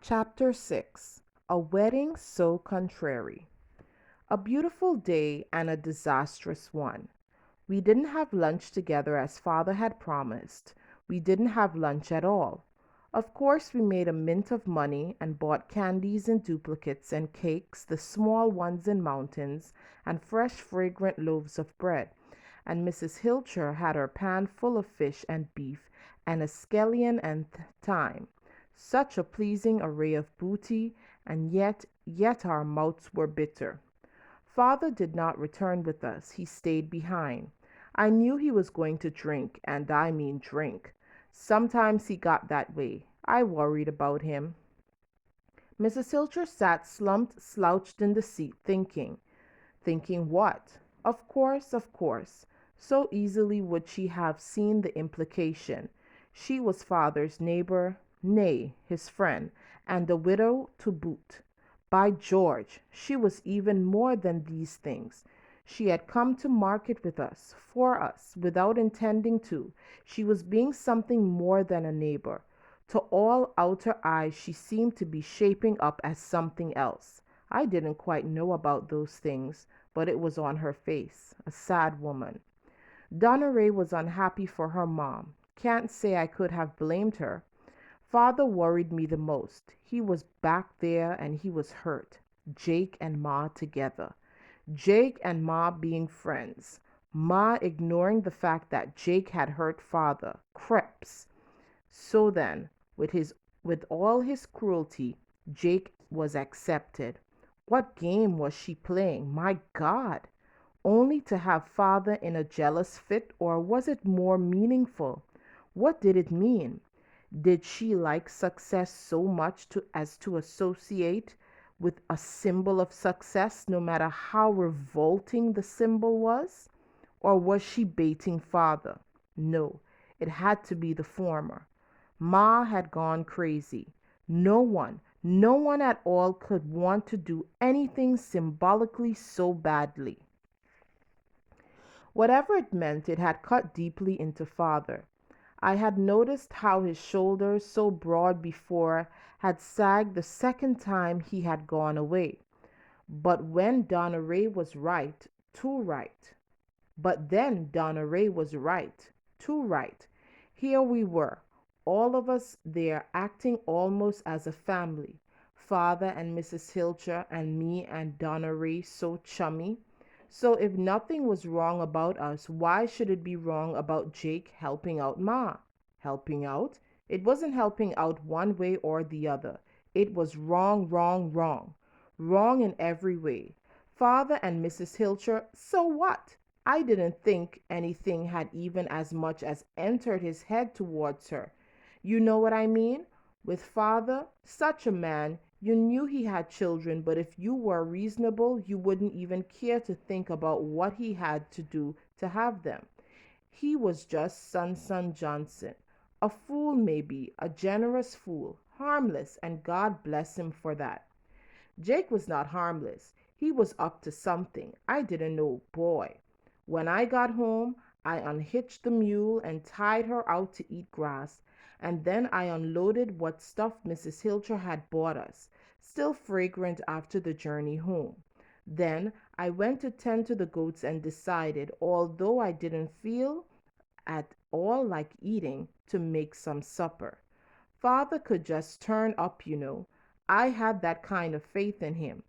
Chapter 6. A Wedding So Contrary. A beautiful day and a disastrous one. We didn't have lunch together as father had promised. We didn't have lunch at all. Of course, we made a mint of money and bought candies in duplicates and cakes, the small ones in mountains, and fresh, fragrant loaves of bread. And Mrs. Hilcher had her pan full of fish and beef and a scallion and thyme. Such a pleasing array of booty, and yet our mouths were bitter. Father did not return with us. He stayed behind. I knew he was going to drink, and I mean drink. Sometimes he got that way. I worried about him. Mrs. Hilcher sat slumped, slouched in the seat, thinking. Thinking what? Of course. So easily would she have seen the implication. She was father's neighbor, nay, his friend, and a widow to boot. By George, she was even more than these things. She had come to market with us, for us, without intending to. She was being something more than a neighbor. To all outer eyes, she seemed to be shaping up as something else. I didn't quite know about those things, but it was on her face. A sad woman. Donna Ray was unhappy for her mom. Can't say I could have blamed her. Father worried me the most. He was back there and he was hurt. Jake and Ma together. Jake and Ma being friends. Ma ignoring the fact that Jake had hurt father. Creps. So then, with all his cruelty, Jake was accepted. What game was she playing? My God! Only to have father in a jealous fit, or was it more meaningful? What did it mean? Did she like success so much as to associate with a symbol of success, no matter how revolting the symbol was? Or was she baiting father? No, it had to be the former. Ma had gone crazy. No one at all could want to do anything symbolically so badly. Whatever it meant, it had cut deeply into father. I had noticed how his shoulders, so broad before, had sagged the second time he had gone away. But when Donna Ray was right, too right. But then Donna Ray was right, too right. Here we were, all of us there acting almost as a family. Father and Mrs. Hilcher and me and Donna Ray so chummy. So if nothing was wrong about us, why should it be wrong about Jake helping out Ma? Helping out? It wasn't helping out one way or the other. It was wrong, wrong, wrong. Wrong in every way. Father and Mrs. Hilcher, so what? I didn't think anything had even as much as entered his head towards her. You know what I mean? With father, such a man, you knew he had children, but if you were reasonable, you wouldn't even care to think about what he had to do to have them. He was just Son Johnson. A fool, maybe, a generous fool, harmless, and God bless him for that. Jake was not harmless. He was up to something. I didn't know, boy. When I got home, I unhitched the mule and tied her out to eat grass, and then I unloaded what stuff Mrs. Hilcher had bought us, still fragrant after the journey home. Then I went to tend to the goats and decided, although I didn't feel at all like eating, to make some supper. Father could just turn up, you know. I had that kind of faith in him.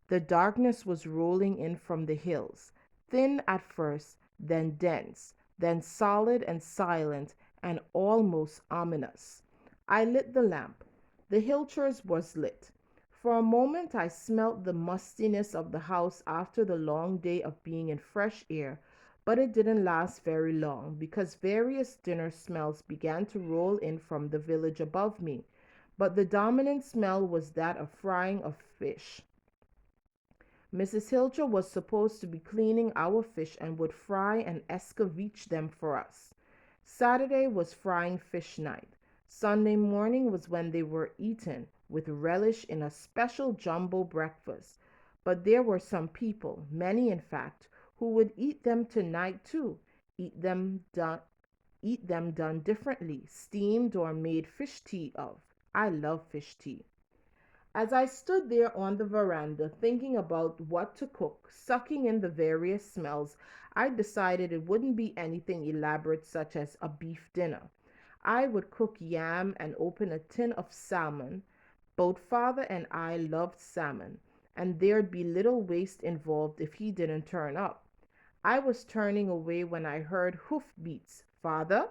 The darkness was rolling in from the hills, thin at first, then dense, then solid and silent and almost ominous. I lit the lamp. The Hilchers was lit. For a moment I smelt the mustiness of the house after the long day of being in fresh air, but it didn't last very long because various dinner smells began to roll in from the village above me, but the dominant smell was that of frying of fish. Mrs. Hilcher was supposed to be cleaning our fish and would fry and escabeche them for us. Saturday was frying fish night. Sunday morning was when they were eaten with relish in a special jumbo breakfast. But there were some people, many in fact, who would eat them tonight too. Eat them done Eat them done differently, steamed or made fish tea of. I love fish tea. As I stood there on the veranda thinking about what to cook, sucking in the various smells, I decided it wouldn't be anything elaborate such as a beef dinner. I would cook yam and open a tin of salmon. Both father and I loved salmon, and there'd be little waste involved if he didn't turn up. I was turning away when I heard hoof beats. Father?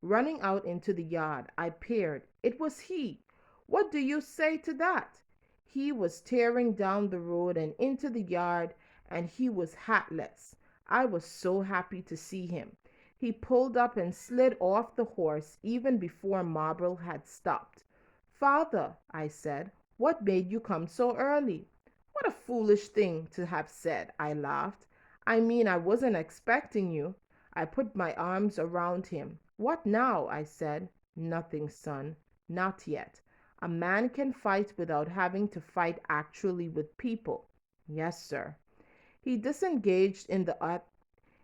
Running out into the yard, I peered. It was he. What do you say to that? He was tearing down the road and into the yard, and he was hatless. I was so happy to see him. He pulled up and slid off the horse even before Marble had stopped. Father, I said, what made you come so early? What a foolish thing to have said, I laughed. I mean, I wasn't expecting you. I put my arms around him. What now? I said. Nothing, son. Not yet. A man can fight without having to fight actually with people. Yes, sir. He disengaged in the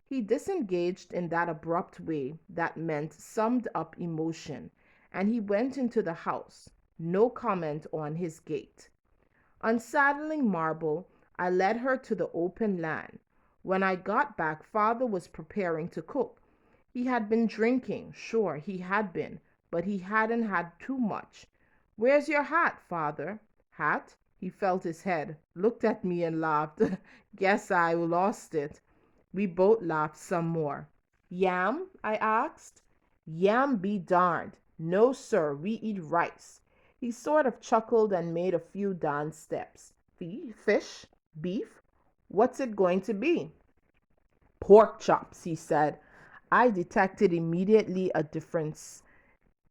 he disengaged in that abrupt way that meant summed up emotion, and he went into the house. No comment on his gait. Unsaddling Marble, I led her to the open land. When I got back, father was preparing to cook. He had been drinking, sure, he had been, but he hadn't had too much. Where's your hat, father? Hat? He felt his head, looked at me and laughed. Guess I lost it. We both laughed some more. Yam? I asked. Yam be darned. No, sir, we eat rice. He sort of chuckled and made a few dance steps. Fish? Beef? What's it going to be? Pork chops, he said. I detected immediately a difference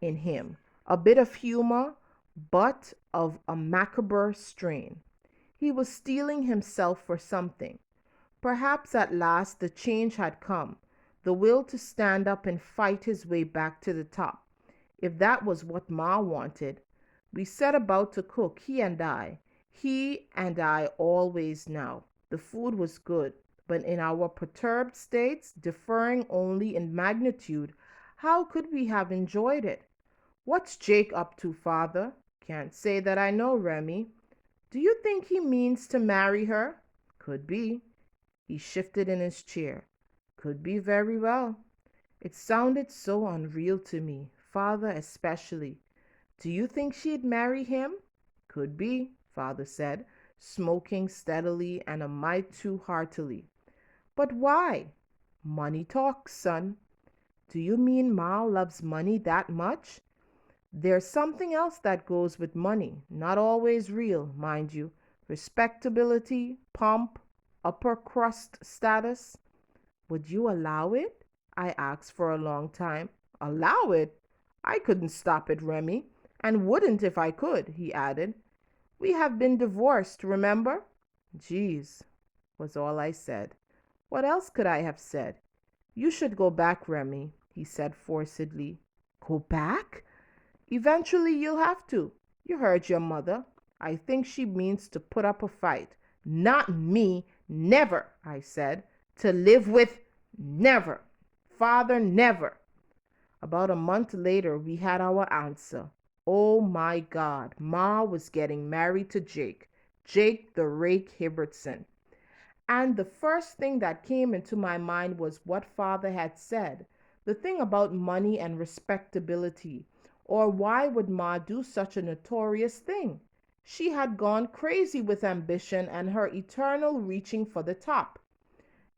in him. A bit of humor, but of a macabre strain. He was steeling himself for something. Perhaps at last the change had come, the will to stand up and fight his way back to the top. If that was what Ma wanted, we set about to cook, he and I. He and I always now. The food was good, but in our perturbed states, differing only in magnitude, how could we have enjoyed it? What's Jake up to, father? Can't say that I know, Remy. Do you think he means to marry her? Could be. He shifted in his chair. Could be very well. It sounded so unreal to me, father especially. Do you think she'd marry him? Could be, father said, smoking steadily and a mite too heartily. But why? Money talks, son. Do you mean Ma loves money that much? There's something else that goes with money, not always real, mind you. Respectability, pomp, upper crust status. Would you allow it? I asked for a long time. Allow it? I couldn't stop it, Remy, and wouldn't if I could, he added. We have been divorced, remember? Geez, was all I said. What else could I have said? You should go back, Remy, he said forcedly. Go back? Eventually you'll have to. You heard your mother. I think she means to put up a fight. Not me. Never, I said. To live with? Never. Father, never. About a month later, we had our answer. Oh my God, Ma was getting married to Jake. Jake the Rake Hibbertson. And the first thing that came into my mind was what father had said, the thing about money and respectability. Or why would Ma do such a notorious thing? She had gone crazy with ambition and her eternal reaching for the top.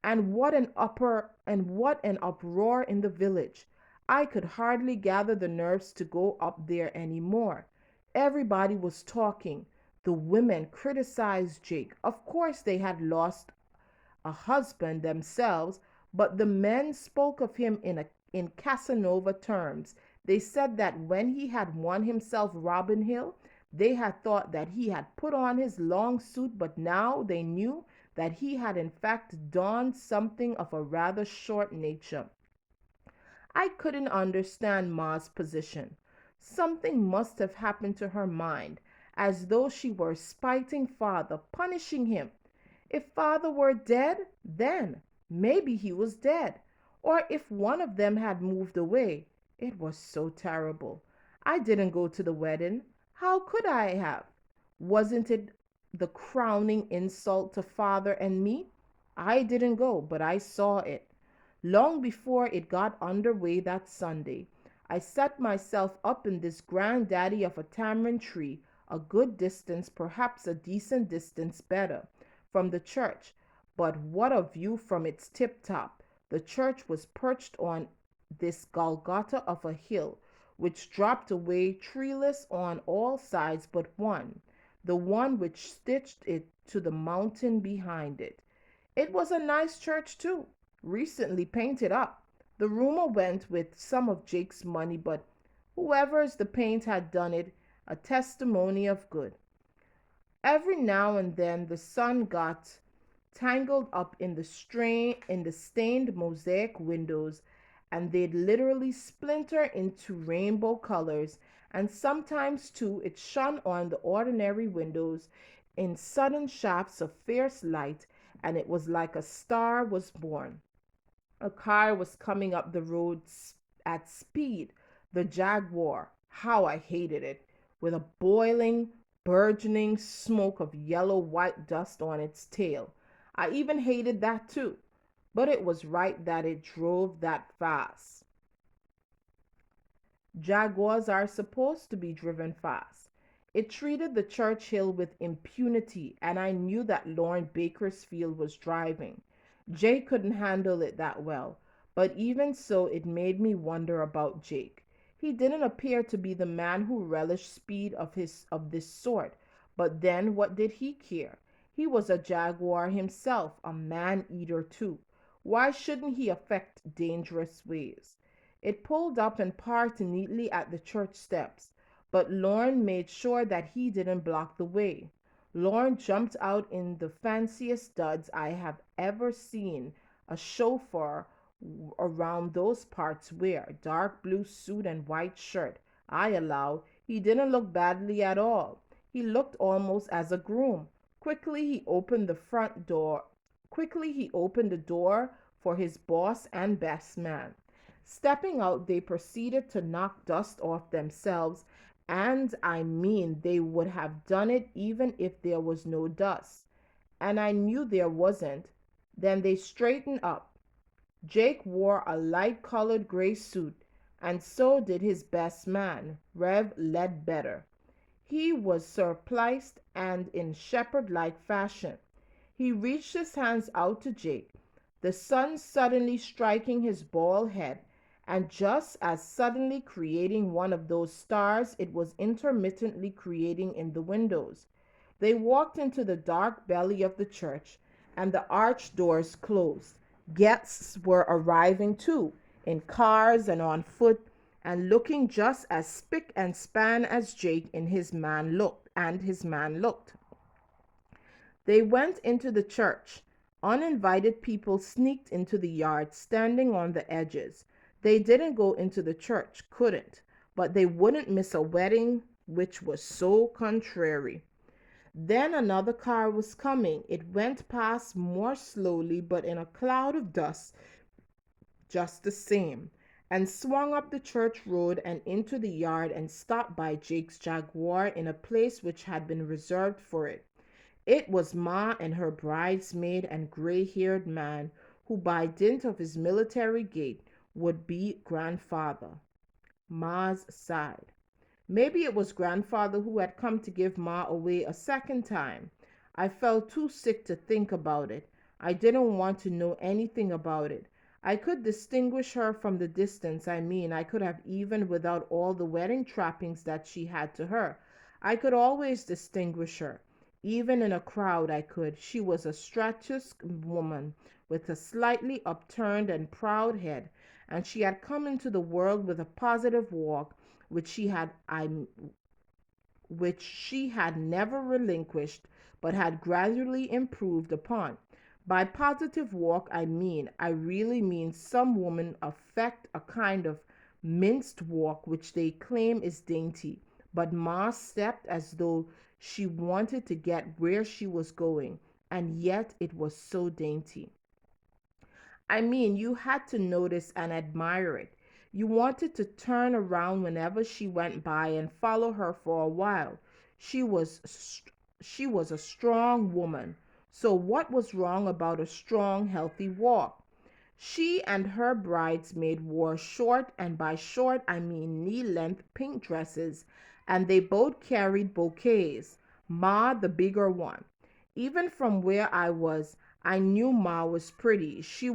And what an uproar in the village. I could hardly gather the nerves to go up there any more. Everybody was talking. The women criticized Jake. Of course, they had lost a husband themselves, but the men spoke of him in Casanova terms. They said that when he had won himself Robin Hill, they had thought that he had put on his long suit, but now they knew that he had in fact donned something of a rather short nature. I couldn't understand Ma's position. Something must have happened to her mind, as though she were spiting father, punishing him. If father were dead, then maybe he was dead. Or if one of them had moved away. It was so terrible. I didn't go to the wedding. How could I have? Wasn't it the crowning insult to father and me? I didn't go, but I saw it. Long before it got underway that Sunday, I set myself up in this granddaddy of a tamarind tree, a good distance, perhaps a decent distance better, from the church. But what a view from its tip top! The church was perched on this Golgotha of a hill, which dropped away treeless on all sides but one, the one which stitched it to the mountain behind it. It was a nice church, too, recently painted up. The rumor went with some of Jake's money, but whoever's the paint had done it, a testimony of good. Every now and then the sun got tangled up in the stained mosaic windows, and they'd literally splinter into rainbow colors, and sometimes too it shone on the ordinary windows in sudden shafts of fierce light, and it was like a star was born. A car was coming up the road at speed, the Jaguar. How I hated it! With a boiling, burgeoning smoke of yellow white dust on its tail. I even hated that too. But it was right that it drove that fast. Jaguars are supposed to be driven fast. It treated the Churchill with impunity, and I knew that Lorne Bakersfield was driving. Jake couldn't handle it that well, but even so, it made me wonder about Jake. He didn't appear to be the man who relished speed of this sort, but then what did he care? He was a jaguar himself, a man eater too. Why shouldn't he affect dangerous ways? It pulled up and parked neatly at the church steps, but Lorne made sure that he didn't block the way. Lorne jumped out in the fanciest duds I have ever seen a chauffeur around those parts wear, dark blue suit and white shirt. I allow he didn't look badly at all. He looked almost as a groom. Quickly he opened the door for his boss and best man. Stepping out, they proceeded to knock dust off themselves, and I mean they would have done it even if there was no dust. And I knew there wasn't. Then they straightened up. Jake wore a light colored gray suit, and so did his best man, Rev Ledbetter. He was surpliced and in shepherd like fashion. He reached his hands out to Jake, the sun suddenly striking his bald head, and just as suddenly creating one of those stars it was intermittently creating in the windows. They walked into the dark belly of the church, and the arched doors closed. Guests were arriving too, in cars and on foot, and looking just as spick and span as Jake his man looked. They went into the church. Uninvited people sneaked into the yard, standing on the edges. They didn't go into the church, couldn't, but they wouldn't miss a wedding, which was so contrary. Then another car was coming. It went past more slowly, but in a cloud of dust, just the same, and swung up the church road and into the yard and stopped by Jake's Jaguar in a place which had been reserved for it. It was Ma and her bridesmaid and gray-haired man, who by dint of his military gait would be grandfather. Ma's sighed. Maybe it was grandfather who had come to give Ma away a second time. I felt too sick to think about it. I didn't want to know anything about it. I could distinguish her from the distance. I mean, I could have even without all the wedding trappings that she had to her. I could always distinguish her. Even in a crowd I could. She was a statuesque woman with a slightly upturned and proud head, and she had come into the world with a positive walk which she had never relinquished but had gradually improved upon. By positive walk I really mean some women affect a kind of minced walk which they claim is dainty, but Ma stepped as though she wanted to get where she was going, and yet it was so dainty. You had to notice and admire it. You wanted to turn around whenever she went by and follow her for a while. She was she was a strong woman. So what was wrong about a strong, healthy walk? She and her bridesmaid wore short, and by short I mean knee-length pink dresses, and they both carried bouquets, Ma the bigger one. Even from where I was, I knew Ma was pretty. She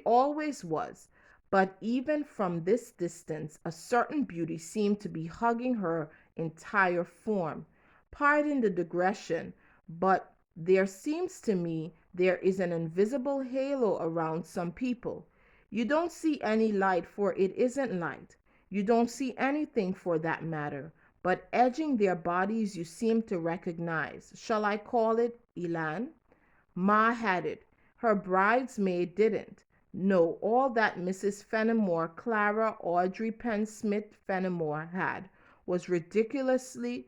always was. But even from this distance, a certain beauty seemed to be hugging her entire form. Pardon the digression, but there seems to me there is an invisible halo around some people. You don't see any light, for it isn't light. You don't see anything for that matter, but edging their bodies you seem to recognize. Shall I call it Elan? Ma had it. Her bridesmaid didn't. No, all that Mrs. Fenimore, Clara Audrey Penn Smith Fenimore had was a ridiculously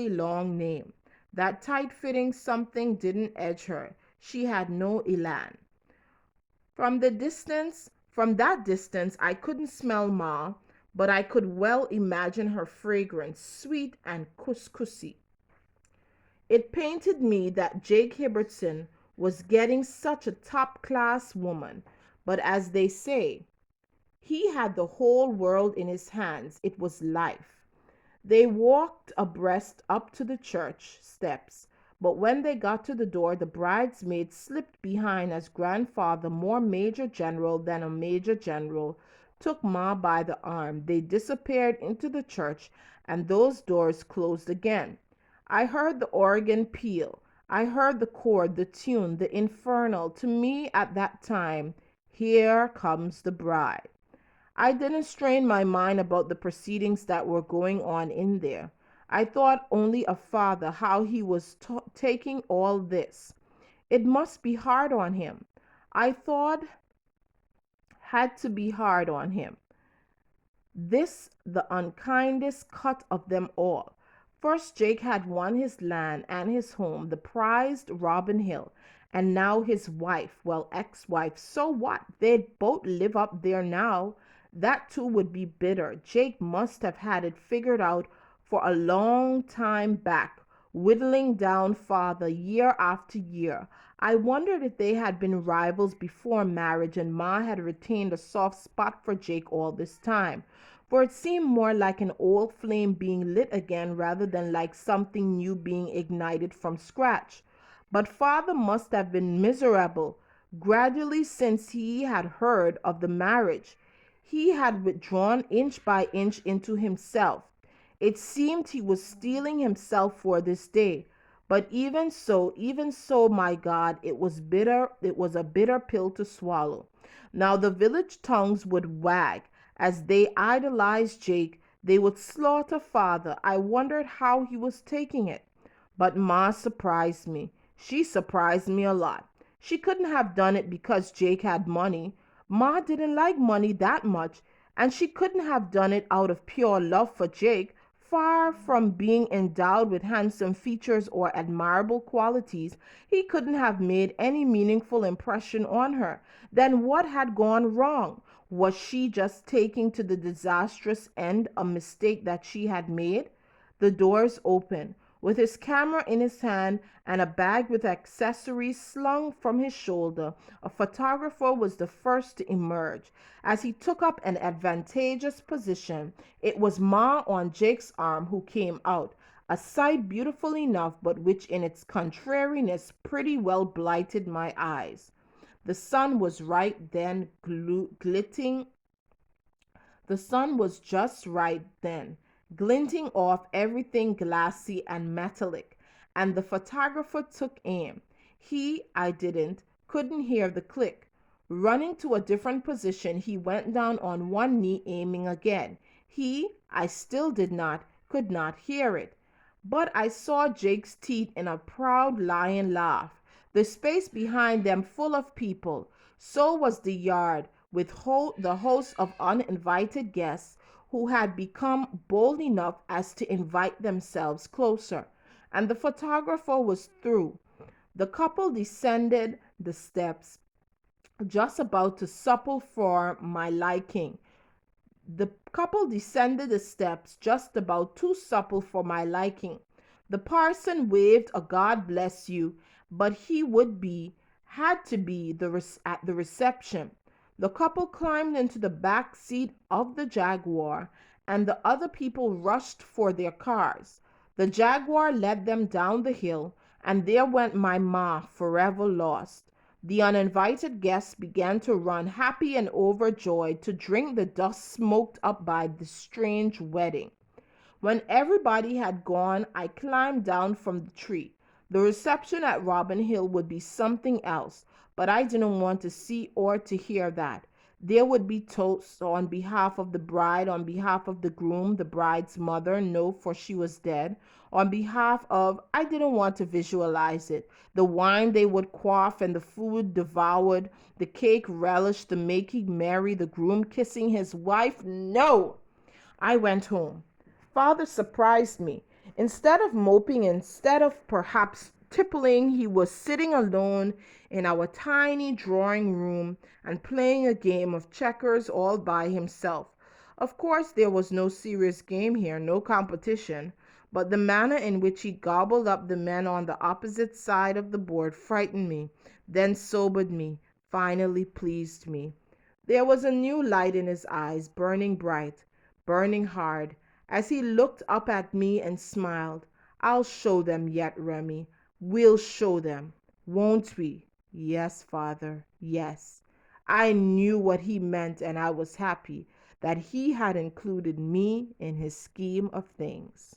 long name. That tight-fitting something didn't edge her. She had no elan. From that distance, I couldn't smell Ma, but I could well imagine her fragrance, sweet and couscousy. It painted me that Jake Hibbertson was getting such a top-class woman, but as they say, he had the whole world in his hands. It was life. They walked abreast up to the church steps, but when they got to the door, the bridesmaid slipped behind as grandfather, more major general than a major general, took Ma by the arm. They disappeared into the church, and those doors closed again. I heard the organ peal. I heard the chord, the tune, the infernal. To me at that time, here comes the bride. I didn't strain my mind about the proceedings that were going on in there. I thought only of father, how he was taking all this. It must be hard on him. I thought had to be hard on him. This the unkindest cut of them all. First Jake had won his land and his home, the prized Robin Hill, and now his wife, well, ex-wife. So what? They'd both live up there now. That too would be bitter. Jake must have had it figured out for a long time back, whittling down father year after year. I wondered if they had been rivals before marriage and Ma had retained a soft spot for Jake all this time, for it seemed more like an old flame being lit again rather than like something new being ignited from scratch. But father must have been miserable. Gradually, since he had heard of the marriage, he had withdrawn inch by inch into himself. It seemed he was steeling himself for this day. But even so, my God, it was bitter. It was a bitter pill to swallow. Now the village tongues would wag as they idolized Jake. They would slaughter father. I wondered how he was taking it. But Ma surprised me. She surprised me a lot. She couldn't have done it because Jake had money. Ma didn't like money that much, and she couldn't have done it out of pure love for Jake. Far from being endowed with handsome features or admirable qualities, he couldn't have made any meaningful impression on her. Then what had gone wrong? Was she just taking to the disastrous end a mistake that she had made? The doors opened. With his camera in his hand and a bag with accessories slung from his shoulder, a photographer was the first to emerge. As he took up an advantageous position, it was Ma on Jake's arm who came out, a sight beautiful enough, but which in its contrariness pretty well blighted my eyes. The sun was right then, glitting the sun was just right then, glinting off everything glassy and metallic, and the photographer took aim. I didn't, couldn't hear the click. Running to a different position, he went down on one knee, aiming again. I still could not hear it. But I saw Jake's teeth in a proud lion laugh, the space behind them full of people. So was the yard, with the host of uninvited guests who had become bold enough as to invite themselves closer. And the photographer was through. The couple descended the steps, just about to supple for my liking. The couple descended the steps just about too supple for my liking. The parson waved a God bless you, but he had to be at the reception. The couple climbed into the back seat of the Jaguar, and the other people rushed for their cars. The Jaguar led them down the hill, and there went my ma, forever lost. The uninvited guests began to run, happy and overjoyed, to drink the dust smoked up by this strange wedding. When everybody had gone, I climbed down from the tree. The reception at Robin Hill would be something else, but I didn't want to see or to hear that. There would be toasts on behalf of the bride, on behalf of the groom, the bride's mother, no, for she was dead, on behalf of, I didn't want to visualize it. The wine they would quaff and the food devoured, the cake relished, the making merry, the groom kissing his wife. No! I went home. Father surprised me. Instead of moping, instead of perhaps tippling, he was sitting alone in our tiny drawing room and playing a game of checkers all by himself. Of course, there was no serious game here, no competition, but the manner in which he gobbled up the men on the opposite side of the board frightened me, then sobered me, finally pleased me. There was a new light in his eyes, burning bright, burning hard, as he looked up at me and smiled. I'll show them yet, Remy. We'll show them, won't we? Yes, Father, yes. I knew what he meant, and I was happy that he had included me in his scheme of things.